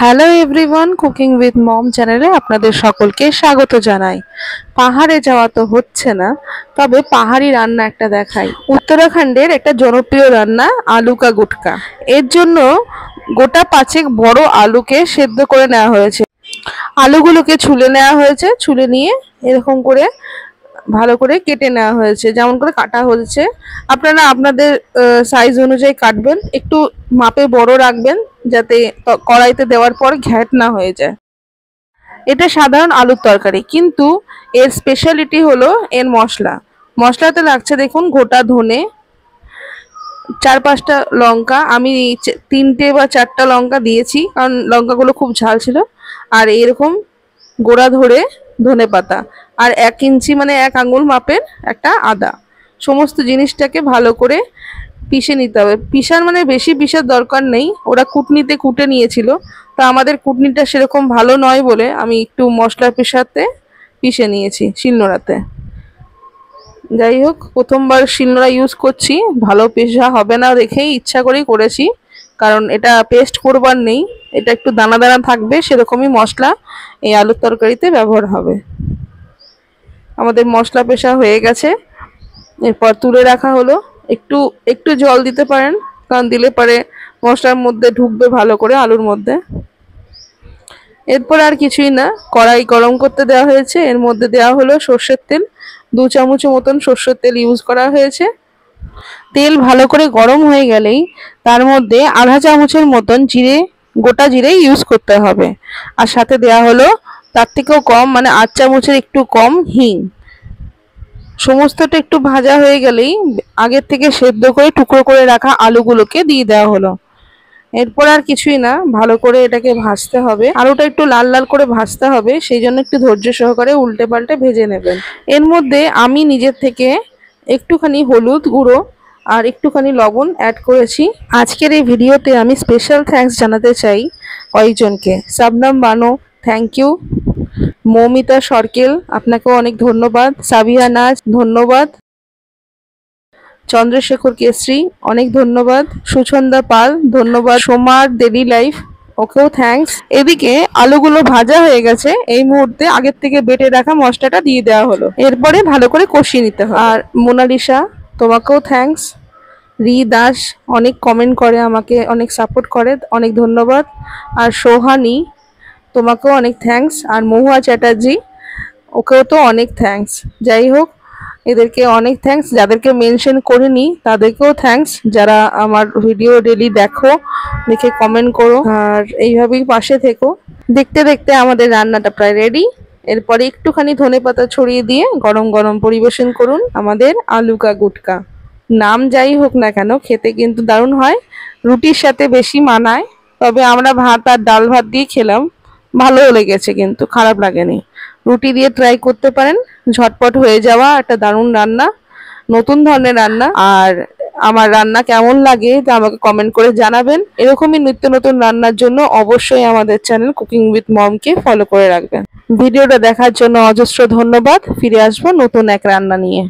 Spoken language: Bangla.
Hello everyone, cooking with mom চ্যানেলে আপনাদের সকলকে স্বাগত জানাই। পাহাড়ে যাওয়া তো হচ্ছে না, তবে পাহাড়ি রান্না একটা দেখাই। উত্তরাখণ্ডের একটা জনপ্রিয় রান্না আলু কা গুটকা। এর জন্য গোটা 5 বড় আলুকে সেদ্ধ করে নেওয়া হয়েছে। আলুগুলোকে ছুলে নেওয়া হয়েছে, ছুলে নিয়ে এরকম করে ভালো করে কেটে নেওয়া হয়েছে। যেমন করে কাটা হয়েছে আপনারা আপনাদের সাইজ অনুযায়ী কাটবেন, একটু মাপে বড় রাখবেন যাতে কড়াইতে দেওয়ার পর ঘ্যাট না হয়ে যায়। এটা সাধারণ আলুর তরকারি, কিন্তু এর স্পেশালিটি হলো এর মশলাতে লাগছে দেখুন গোটা ধনে, 4-5টা লঙ্কা, আমি 3টে বা 4টা লঙ্কা দিয়েছি কারণ লঙ্কাগুলো খুব ঝাল ছিল। আর এরকম গোড়া ধরে ধনে পাতা, আর 1 ইঞ্চি মানে 1 আঙুল মাপের একটা আদা। সমস্ত জিনিসটাকে ভালো করে পিষে নিতে হবে। পিষার মানে বেশি পিষার দরকার নেই, ওরা কুটনিতে কুটে নিয়েছিল, তা আমাদের কুটনিটা সেরকম ভালো নয় বলে আমি একটু মশলা পিষে নিয়েছি শিলনোড়াতে। যাই হোক, প্রথমবার শিলনোড়া ইউজ করছি, ভালো পেশা হবে না দেখেই ইচ্ছা করেই করেছি, কারণ এটা পেস্ট করবার নেই, এটা একটু দানা দানা থাকবে, সেরকমই মশলা এই আলুর তরকারিতে ব্যবহার হবে। আমাদের মশলা পেশা হয়ে গেছে, এরপর তুলে রাখা হলো। একটু একটু জল দিতে পারেন, কারণ দিলে পরে মশলার মধ্যে ঢুকবে ভালো করে আলুর মধ্যে। এরপর আর কিছুই না, কড়াই গরম করতে দেওয়া হয়েছে, এর মধ্যে দেওয়া হলো সর্ষের তেল। 2 চামচ মতন সর্ষের তেল ইউজ করা হয়েছে। তেল ভালো করে গরম হয়ে গেলেই তার মধ্যে আধা চামচের মতন গোটা জিরে ইউজ করতে হবে। আর সাথে দেওয়া হলো তার থেকেও কম মানে 8 চামচের একটু কম হিং। সমস্তটা একটু ভাজা হয়ে গেলেই আগের থেকে সেদ্ধ করে টুকরো করে রাখা আলুগুলোকে দিয়ে দেওয়া হলো। এরপর আর কিছুই না, ভালো করে এটাকে ভাজতে হবে। আলুটা একটু লাল লাল করে ভাজতে হবে, সেই জন্য একটু ধৈর্য সহকারে উল্টে পাল্টে ভেজে নেবেন। এর মধ্যে আমি নিজের থেকে একটুখানি হলুদ গুঁড়ো আর একটুখানি লবণ অ্যাড করেছি। আজকের এই ভিডিওতে আমি স্পেশাল থ্যাঙ্কস জানাতে চাই কয়েকজনকে। Shabnam Bano, thank you. মৌমিতা সরকেল, আপনাকেও অনেক ধন্যবাদ। সাবিহা নাজ, ধন্যবাদ। চন্দ্রশেখর কেশরী, অনেক ধন্যবাদ। সুছন্দা পাল, ধন্যবাদ। সোমার ডেলি লাইফ, ওকেও থ্যাঙ্কস। এদিকে আলুগুলো ভাজা হয়ে গেছে, এই মুহূর্তে আগের থেকে বেটে রাখা মশলাটা দিয়ে দেওয়া হলো। এরপরে ভালো করে কষিয়ে নিতে হবে। আর মোনালিসা, তোমাকেও থ্যাঙ্কস। রি দাস অনেক কমেন্ট করে, আমাকে অনেক সাপোর্ট করে, অনেক ধন্যবাদ। আর সোহানি, তোমাকেও অনেক থ্যাঙ্কস। আর মহুয়া চ্যাটার্জি, ওকেও তো অনেক থ্যাঙ্কস। যাই হোক, এদেরকে অনেক থ্যাঙ্কস। যাদেরকে মেনশন করিনি তাদেরকেও থ্যাঙ্কস, যারা আমার ভিডিও ডেলি দেখে কমেন্ট করো, আর এইভাবেই পাশে থেকো। দেখতে দেখতে আমাদের রান্নাটা প্রায় রেডি। এরপরে একটুখানি ধনেপাতা ছড়িয়ে দিয়ে গরম গরম পরিবেশন করুন আমাদের আলু কা গুটকা। নাম যাই হোক না কেন, খেতে কিন্তু দারুণ হয়, রুটির সাথে বেশি মানায়। তবে আমরা ভাত আর ডাল ভাত দিয়ে খেলাম, ভালোও লেগেছে, কিন্তু খারাপ লাগেনি। রুটি দিয়ে ট্রাই করতে পারেন, ঝটপট হয়ে যাওয়া একটা দারুণ রান্না, নতুন ধরনের রান্না। আর আমার রান্না কেমন লাগে তা আমাকে কমেন্ট করে জানাবেন। এরকমই নিত্য নতুন রান্নার জন্য অবশ্যই আমাদের চ্যানেল কুকিং উইথ মমকে ফলো করে রাখবেন। ভিডিওটা দেখার জন্য অজস্র ধন্যবাদ। ফিরে আসবো নতুন এক রান্না নিয়ে।